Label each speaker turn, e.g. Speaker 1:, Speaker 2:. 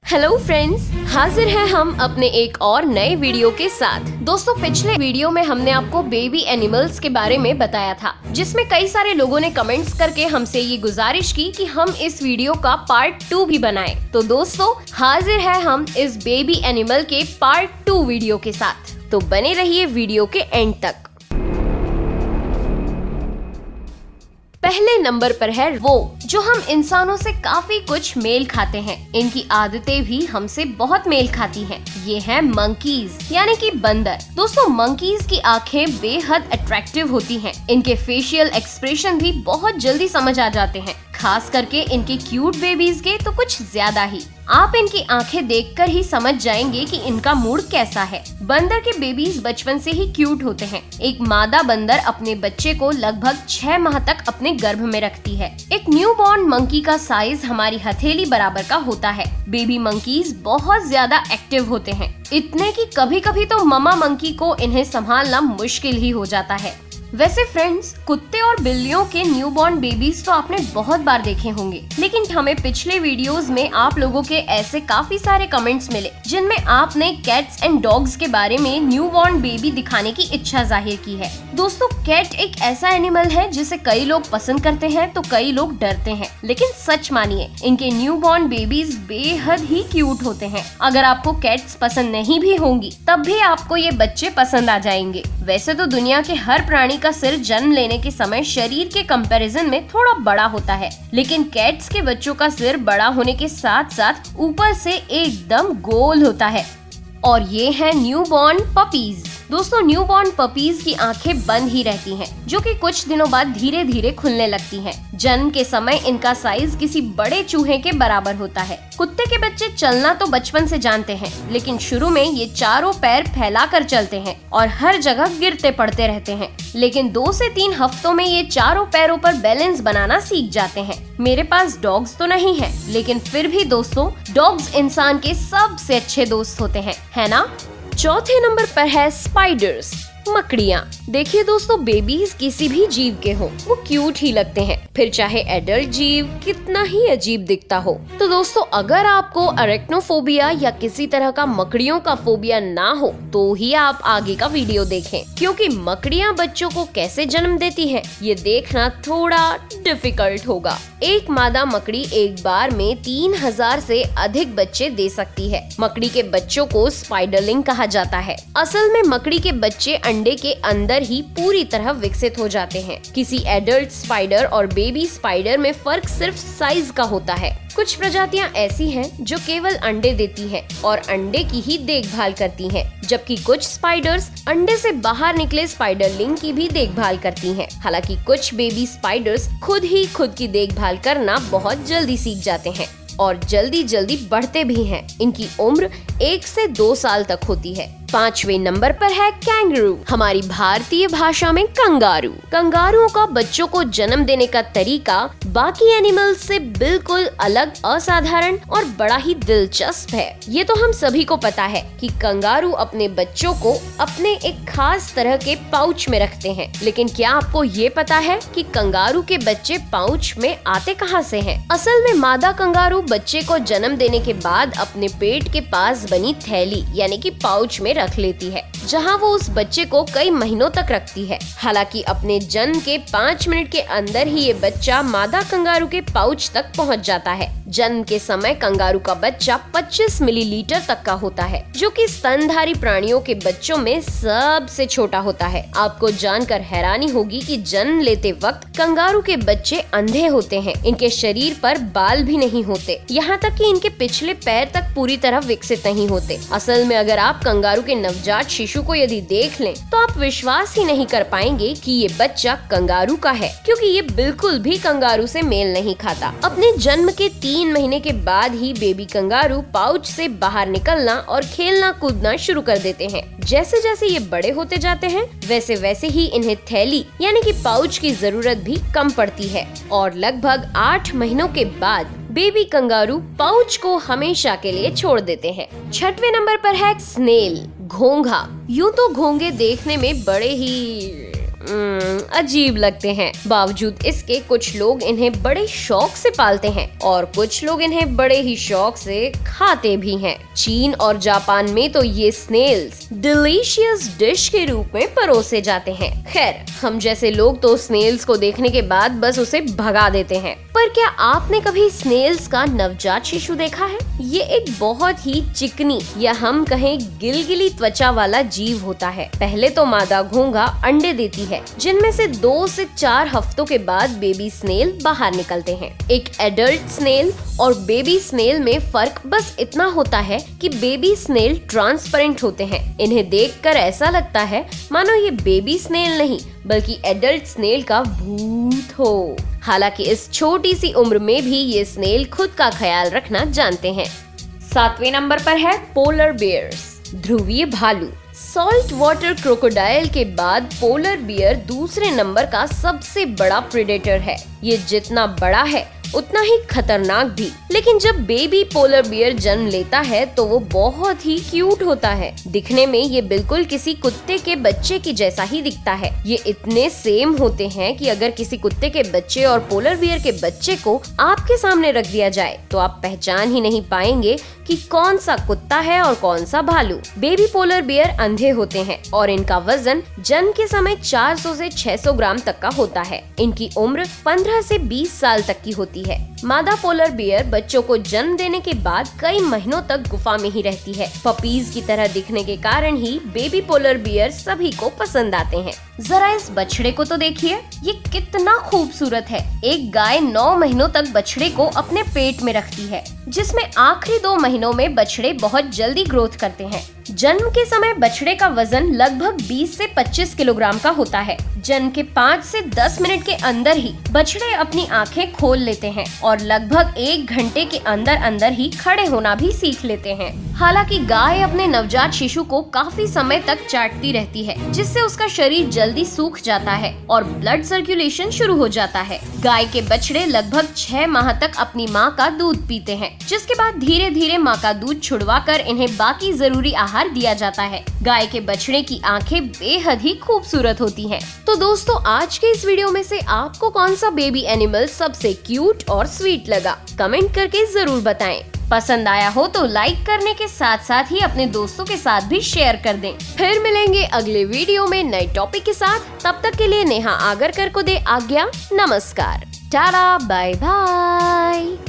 Speaker 1: Hello friends, हाजिर हैं हम अपने एक और नए वीडियो के साथ। दोस्तों, पिछले वीडियो में हमने आपको बेबी एनिमल्स के बारे में बताया था, जिसमें कई सारे लोगों ने कमेंट्स करके हमसे ये गुजारिश की कि हम इस वीडियो का पार्ट 2 भी बनाएं। तो दोस्तों, हाजिर है हम इस बेबी एनिमल के पार्ट 2 वीडियो के साथ। तो बने रहिए वीडियो के एंड तक। पहले नंबर पर है वो जो हम इंसानों से काफी कुछ मेल खाते हैं। इनकी आदतें भी हमसे बहुत मेल खाती हैं। ये है मंकीज, यानी कि बंदर। दोस्तों, मंकीज की आंखें बेहद अट्रैक्टिव होती हैं। इनके फेशियल एक्सप्रेशन भी बहुत जल्दी समझ आ जाते हैं, खास करके इनके क्यूट बेबीज के तो कुछ ज्यादा ही। आप इनकी आंखें देखकर ही समझ जाएंगे कि इनका मूड कैसा है। बंदर के बेबीज बचपन से ही क्यूट होते हैं। एक मादा बंदर अपने बच्चे को लगभग 6 माह तक अपने गर्भ में रखती है। एक न्यूबॉर्न मंकी का साइज हमारी हथेली बराबर का होता है। बेबी मंकीज बहुत ज्यादा एक्टिव होते हैं, इतने कि कभी कभी तो ममा मंकी को इन्हें संभालना मुश्किल ही हो जाता है। वैसे फ्रेंड्स, कुत्ते और बिल्लियों के न्यूबॉर्न बेबीज तो आपने बहुत बार देखे होंगे, लेकिन हमें पिछले वीडियोस में आप लोगों के ऐसे काफी सारे कमेंट्स मिले जिनमें आपने कैट्स एंड डॉग्स के बारे में न्यूबॉर्न बेबी दिखाने की इच्छा जाहिर की है। दोस्तों, कैट एक ऐसा एनिमल है जिसे कई लोग पसंद करते हैं तो कई लोग डरते हैं, लेकिन सच मानिए, इनके न्यूबॉर्न बेबीज बेहद ही क्यूट होते हैं। अगर आपको कैट्स पसंद नहीं भी होंगी, तब भी आपको ये बच्चे पसंद आ जाएंगे। वैसे तो दुनिया के हर प्राणी का सिर जन्म लेने के समय शरीर के कंपैरिजन में थोड़ा बड़ा होता है, लेकिन कैट्स के बच्चों का सिर बड़ा होने के साथ साथ ऊपर से एकदम गोल होता है। और ये है न्यूबॉर्न पपीज। दोस्तों, न्यूबॉर्न पपीज की आंखें बंद ही रहती हैं, जो कि कुछ दिनों बाद धीरे धीरे खुलने लगती हैं। जन्म के समय इनका साइज किसी बड़े चूहे के बराबर होता है। कुत्ते के बच्चे चलना तो बचपन से जानते हैं, लेकिन शुरू में ये चारों पैर फैलाकर चलते हैं और हर जगह गिरते पड़ते रहते हैं, लेकिन 2 से 3 हफ्तों में ये चारों पैरों पर बैलेंस बनाना सीख जाते हैं। मेरे पास डॉग्स तो नहीं है, लेकिन फिर भी दोस्तों, डॉग्स इंसान के सबसे अच्छे दोस्त होते हैं, है ना? चौथे नंबर पर है स्पाइडर्स, मकड़ियाँ। देखिए दोस्तों, बेबीज किसी भी जीव के हों, वो क्यूट ही लगते हैं, फिर चाहे एडल्ट जीव कितना ही अजीब दिखता हो। तो दोस्तों, अगर आपको अरेक्नोफोबिया या किसी तरह का मकड़ियों का फोबिया ना हो, तो ही आप आगे का वीडियो देखें, क्योंकि मकड़ियाँ बच्चों को कैसे जन्म देती हैं, ये देखना थोड़ा डिफिकल्ट होगा। एक मादा मकड़ी एक बार में 3000 से अधिक बच्चे दे सकती है। मकड़ी के बच्चों को स्पाइडरलिंग कहा जाता है। असल में मकड़ी के बच्चे अंडे के अंदर ही पूरी तरह विकसित हो जाते हैं। किसी एडल्ट स्पाइडर और बेबी स्पाइडर में फर्क सिर्फ साइज का होता है। कुछ प्रजातियां ऐसी हैं जो केवल अंडे देती हैं और अंडे की ही देखभाल करती हैं, जबकि कुछ स्पाइडर्स अंडे से बाहर निकले स्पाइडरलिंग की भी देखभाल करती हैं। हालांकि कुछ बेबी स्पाइडर्स खुद की देखभाल करना बहुत जल्दी सीख जाते हैं और जल्दी जल्दी बढ़ते भी हैं। इनकी उम्र 1 से 2 साल तक होती है। 5वें नंबर पर है कैंगरू, हमारी भारतीय भाषा में कंगारू। कंगारुओं का बच्चों को जन्म देने का तरीका बाकी एनिमल्स से बिल्कुल अलग, असाधारण और बड़ा ही दिलचस्प है। ये तो हम सभी को पता है कि कंगारू अपने बच्चों को अपने एक खास तरह के पाउच में रखते हैं, लेकिन क्या आपको ये पता है कि कंगारू के बच्चे पाउच में आते कहाँ से हैं? असल में मादा कंगारू बच्चे को जन्म देने के बाद अपने पेट के पास बनी थैली यानी कि पाउच में रख लेती है, जहां वो उस बच्चे को कई महीनों तक रखती है। हालांकि अपने जन्म के 5 मिनट के अंदर ही ये बच्चा मादा कंगारू के पाउच तक पहुंच जाता है। जन्म के समय कंगारू का बच्चा 25 मिलीलीटर तक का होता है, जो कि स्तनधारी प्राणियों के बच्चों में सबसे छोटा होता है। आपको जानकर हैरानी होगी कि जन्म लेते वक्त कंगारू के बच्चे अंधे होते हैं। इनके शरीर पर बाल भी नहीं होते, यहाँ तक कि इनके पिछले पैर तक पूरी तरह विकसित नहीं होते। असल में अगर आप कंगारू के नवजात शिशु को यदि देख लें, तो आप विश्वास ही नहीं कर पाएंगे कि ये बच्चा कंगारू का है, क्योंकि ये बिल्कुल भी कंगारू से मेल नहीं खाता। अपने जन्म के 3 महीने के बाद ही बेबी कंगारू पाउच से बाहर निकलना और खेलना कूदना शुरू कर देते हैं। जैसे जैसे ये बड़े होते जाते हैं, वैसे वैसे ही इन्हें थैली यानी कि पाउच की जरूरत भी कम पड़ती है और लगभग 8 महीनों के बाद बेबी कंगारू पाउच को हमेशा के लिए छोड़ देते हैं। 6वें नंबर पर है स्नेल, घोंघा। यूं तो घोंघे देखने में बड़े ही अजीब लगते हैं। बावजूद इसके कुछ लोग इन्हें बड़े शौक से पालते हैं और कुछ लोग इन्हें बड़े ही शौक से खाते भी हैं। चीन और जापान में तो ये स्नेल्स डिलीशियस डिश के रूप में परोसे जाते हैं। खैर, हम जैसे लोग तो स्नेल्स को देखने के बाद बस उसे भगा देते हैं। पर क्या आपने कभी स्नेल्स का नवजात शिशु देखा है? ये एक बहुत ही चिकनी या हम कहें गिलगिली त्वचा वाला जीव होता है। पहले तो मादा घोंघा अंडे देती है, जिनमें से 2 से 4 हफ्तों के बाद बेबी स्नेल बाहर निकलते हैं। एक एडल्ट स्नेल और बेबी स्नेल में फर्क बस इतना होता है कि बेबी स्नेल ट्रांसपेरेंट होते हैं। इन्हें देखकर ऐसा लगता है मानो ये बेबी स्नेल नहीं बल्कि एडल्ट स्नेल का भूत हो। हालांकि इस छोटी सी उम्र में भी ये स्नेल खुद का ख्याल रखना जानते हैं। 7वें नंबर पर है पोलर बियर्स, ध्रुवीय भालू। सॉल्ट वाटर क्रोकोडाइल के बाद पोलर बियर दूसरे नंबर का सबसे बड़ा प्रेडेटर है। ये जितना बड़ा है उतना ही खतरनाक भी। लेकिन जब बेबी पोलर बियर जन्म लेता है तो वो बहुत ही क्यूट होता है। दिखने में ये बिल्कुल किसी कुत्ते के बच्चे की जैसा ही दिखता है। ये इतने सेम होते हैं कि अगर किसी कुत्ते के बच्चे और पोलर बियर के बच्चे को आपके सामने रख दिया जाए तो आप पहचान ही नहीं पाएंगे कि कौन सा कुत्ता है और कौन सा भालू। बेबी पोलर बियर अंधे होते हैं और इनका वजन जन्म के समय 400 से 600 ग्राम तक का होता है। इनकी उम्र 15 से 20 साल तक की होती है। मादा पोलर बियर बच्चों को जन्म देने के बाद कई महीनों तक गुफा में ही रहती है। पपीज की तरह दिखने के कारण ही बेबी पोलर बियर सभी को पसंद आते हैं। जरा इस बछड़े को तो देखिए, ये कितना खूबसूरत है। एक गाय 9 महीनों तक बछड़े को अपने पेट में रखती है, जिसमें आखिरी 2 महीनों में बछड़े बहुत जल्दी ग्रोथ करते हैं। जन्म के समय बछड़े का वजन लगभग 20 से 25 किलोग्राम का होता है। जन्म के 5 से 10 मिनट के अंदर ही बछड़े अपनी आंखें खोल लेते हैं और लगभग 1 घंटे के अंदर अंदर ही खड़े होना भी सीख लेते हैं। हालांकि गाय अपने नवजात शिशु को काफी समय तक चाटती रहती है, जिससे उसका शरीर जल्दी सूख जाता है और ब्लड सर्कुलेशन शुरू हो जाता है। गाय के बछड़े लगभग 6 माह तक अपनी माँ का दूध पीते हैं, जिसके बाद धीरे धीरे माँ का दूध छुड़वाकर इन्हें बाकी जरूरी आहार दिया जाता है। गाय के बछड़े की आंखें बेहद ही खूबसूरत होती हैं। तो दोस्तों, आज के इस वीडियो में से आपको कौन सा बेबी एनिमल सबसे क्यूट और स्वीट लगा? कमेंट करके जरूर बताएं। पसंद आया हो तो लाइक करने के साथ साथ ही अपने दोस्तों के साथ भी शेयर कर दें। फिर मिलेंगे अगले वीडियो में नए टॉपिक के साथ। तब तक के लिए नेहा आगरकर को दे आज्ञा। नमस्कार, टाटा, बाय बाय।